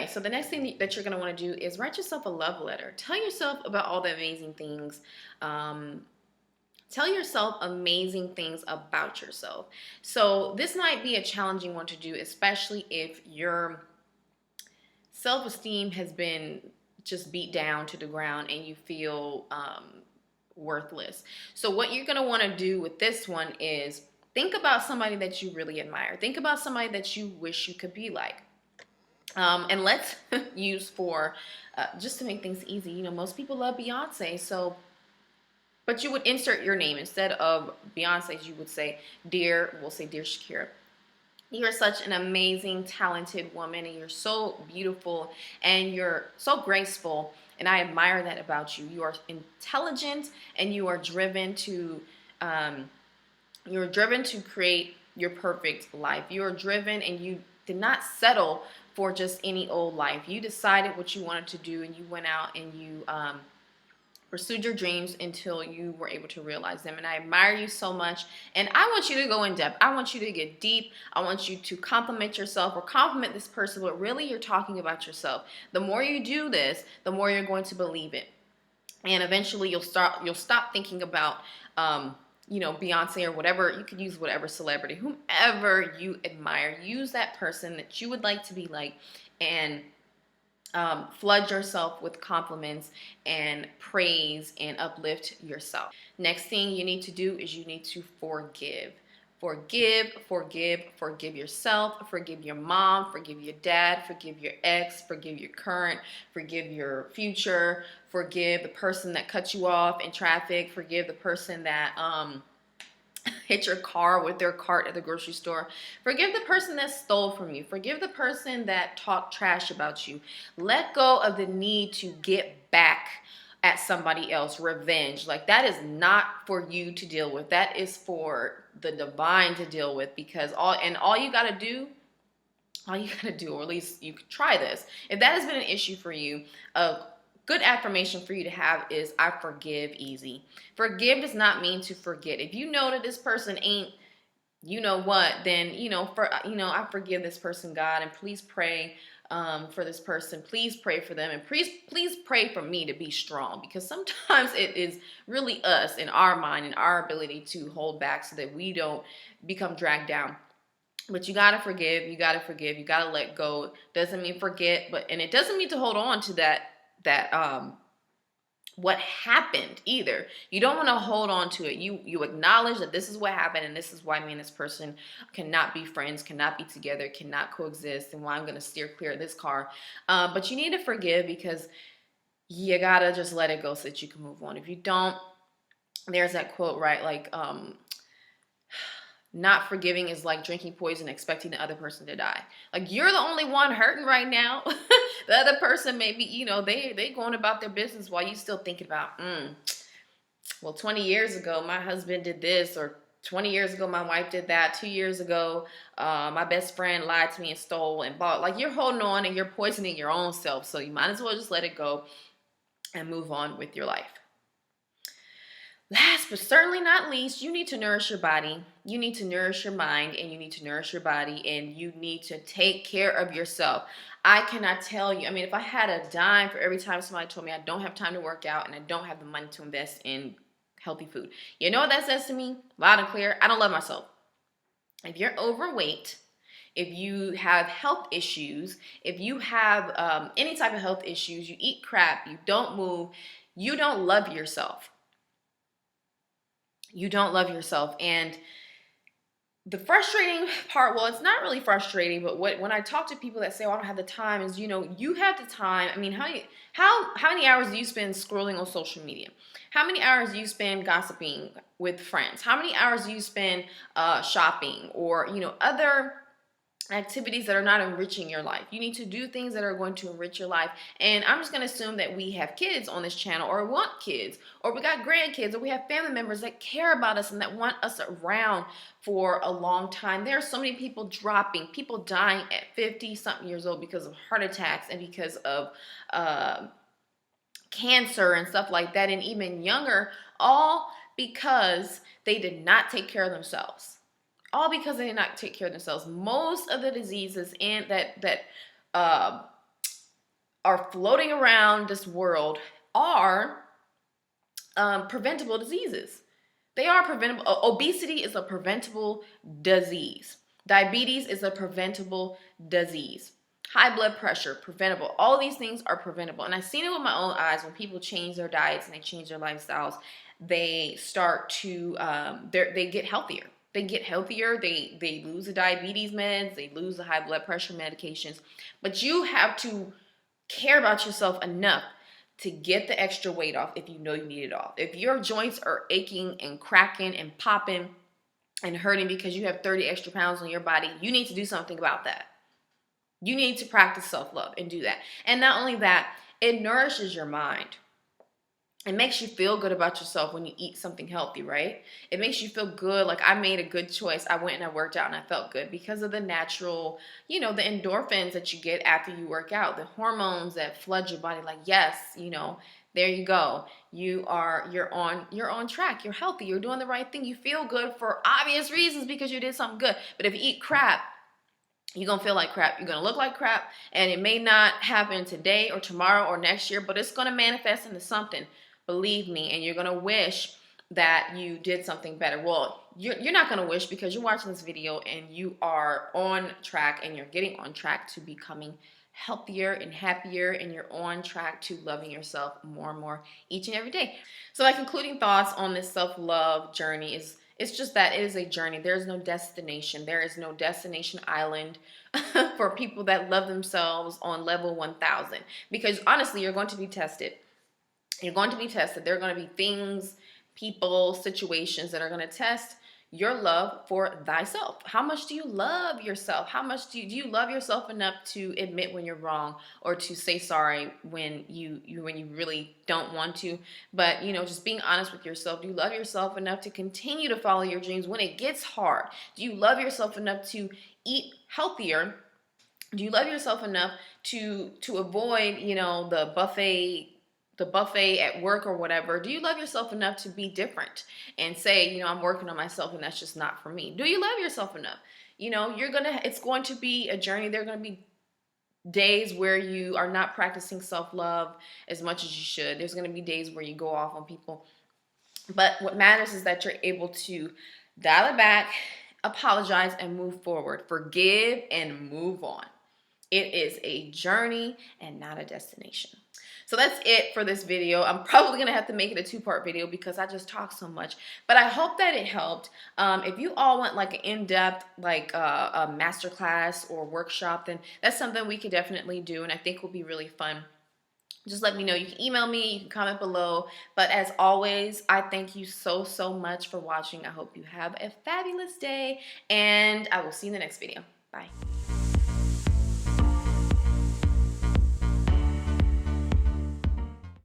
Okay, so the next thing that you're going to want to do is write yourself a love letter. Tell yourself about all the amazing things. Um, Tell yourself amazing things about yourself. So this might be a challenging one to do, especially if your self-esteem has been just beat down to the ground and you feel worthless. So what you're going to want to do with this one is think about somebody that you really admire. Think about somebody that you wish you could be like. And let's use for, just to make things easy, you know, most people love Beyonce. So, but you would insert your name. Instead of Beyonce's, you would say, we'll say, Dear Shakira. You're such an amazing, talented woman, and you're so beautiful, and you're so graceful, and I admire that about you. You are intelligent, and you are um, driven to create your perfect life. You are driven, and you did not settle for just any old life. You decided what you wanted to do, and you went out and you pursued your dreams until you were able to realize them. And I admire you so much. And I want you to go in depth. I want you to get deep. I want you to compliment yourself or compliment this person, but really you're talking about yourself. The more you do this, the more you're going to believe it. And eventually you'll stop thinking about you know, Beyonce or whatever. You could use whatever celebrity, whomever you admire. Use that person that you would like to be like, and flood yourself with compliments and praise and uplift yourself. Next thing you need to do is you need to forgive. Forgive yourself, forgive your mom, forgive your dad, forgive your ex, forgive your current, forgive your future, forgive the person that cut you off in traffic, forgive the person that hit your car with their cart at the grocery store. Forgive the person that stole from you. Forgive the person that talked trash about you. Let go of the need to get back at somebody else, revenge. Like, that is not for you to deal with. That is for the divine to deal with, because all you got to do, or at least you could try this. If that has been an issue for you, good affirmation for you to have is, I forgive easy. Forgive does not mean to forget. If you know that this person ain't, you know what, then, I forgive this person, God, and please pray for this person. Please pray for them, and please pray for me to be strong, because sometimes it is really us in our mind and our ability to hold back so that we don't become dragged down. But you gotta forgive, you gotta let go. Doesn't mean forget, and it doesn't mean to hold on to that what happened either. You don't want to hold on to it. You acknowledge that this is what happened, and this is why me and this person cannot be friends, cannot be together, cannot coexist, and why I'm going to steer clear of this car. But you need to forgive, because you gotta just let it go so that you can move on. If you don't, there's that quote, right? Like, not forgiving is like drinking poison, expecting the other person to die. Like, you're the only one hurting right now. The other person maybe, they going about their business while you still thinking about, well, 20 years ago, my husband did this, or 20 years ago, my wife did that. 2 years ago, my best friend lied to me and stole and bought. Like, you're holding on and you're poisoning your own self. So you might as well just let it go and move on with your life. Last but certainly not least, you need to nourish your body. You need to nourish your mind, and you need to nourish your body, and you need to take care of yourself. I cannot tell you. I mean, if I had a dime for every time somebody told me I don't have time to work out and I don't have the money to invest in healthy food, you know what that says to me? Loud and clear, I don't love myself. If you're overweight, if you have health issues, if you have any type of health issues, you eat crap, you don't move, you don't love yourself. You don't love yourself. And the frustrating part, well, it's not really frustrating, but when I talk to people that say, oh, I don't have the time, is, you have the time. I mean, how many hours do you spend scrolling on social media? How many hours do you spend gossiping with friends? How many hours do you spend shopping, or, other activities that are not enriching your life? You need to do things that are going to enrich your life. And I'm just going to assume that we have kids on this channel, or want kids, or we got grandkids, or we have family members that care about us and that want us around for a long time. There are so many people dying at 50 something years old because of heart attacks and because of cancer and stuff like that, and even younger, all because they did not take care of themselves. All because they did not take care of themselves. Most of the diseases and that are floating around this world are preventable diseases. They are preventable. Obesity is a preventable disease. Diabetes is a preventable disease. High blood pressure, preventable. All these things are preventable. And I've seen it with my own eyes when people change their diets and they change their lifestyles. They start to, they get healthier. They get healthier. They lose the diabetes meds. They lose the high blood pressure medications. But you have to care about yourself enough to get the extra weight off if you know you need it off. If your joints are aching and cracking and popping and hurting because you have 30 extra pounds on your body, you need to do something about that. You need to practice self-love and do that. And not only that, it nourishes your mind. It makes you feel good about yourself when you eat something healthy, right? It makes you feel good. Like, I made a good choice. I went and I worked out and I felt good because of the natural, the endorphins that you get after you work out, the hormones that flood your body. Like, yes, there you go. You're on track. You're healthy. You're doing the right thing. You feel good for obvious reasons because you did something good. But if you eat crap, you're going to feel like crap. You're going to look like crap. And it may not happen today or tomorrow or next year, but it's going to manifest into something. Believe me, and you're going to wish that you did something better. Well, you're not going to wish because you're watching this video and you are on track and you're getting on track to becoming healthier and happier, and you're on track to loving yourself more and more each and every day. So my concluding thoughts on this self-love journey is it's just that it is a journey. There's no destination. There is no destination island for people that love themselves on level 1000, because honestly, you're going to be tested. You're going to be tested. There are going to be things, people, situations that are going to test your love for thyself. How much do you love yourself? How much do you love yourself enough to admit when you're wrong, or to say sorry when you really don't want to? But just being honest with yourself. Do you love yourself enough to continue to follow your dreams when it gets hard? Do you love yourself enough to eat healthier? Do you love yourself enough to avoid the buffet at work or whatever? Do you love yourself enough to be different and say, I'm working on myself and that's just not for me? Do you love yourself enough? It's going to be a journey. There are going to be days where you are not practicing self-love as much as you should. There's going to be days where you go off on people. But what matters is that you're able to dial it back, apologize, and move forward. Forgive and move on. It is a journey and not a destination. So that's it for this video. I'm probably going to have to make it a 2-part video because I just talk so much. But I hope that it helped. If you all want like an in-depth, like a masterclass or workshop, then that's something we could definitely do, and I think will be really fun. Just let me know. You can email me, you can comment below. But as always, I thank you so, so much for watching. I hope you have a fabulous day, and I will see you in the next video. Bye.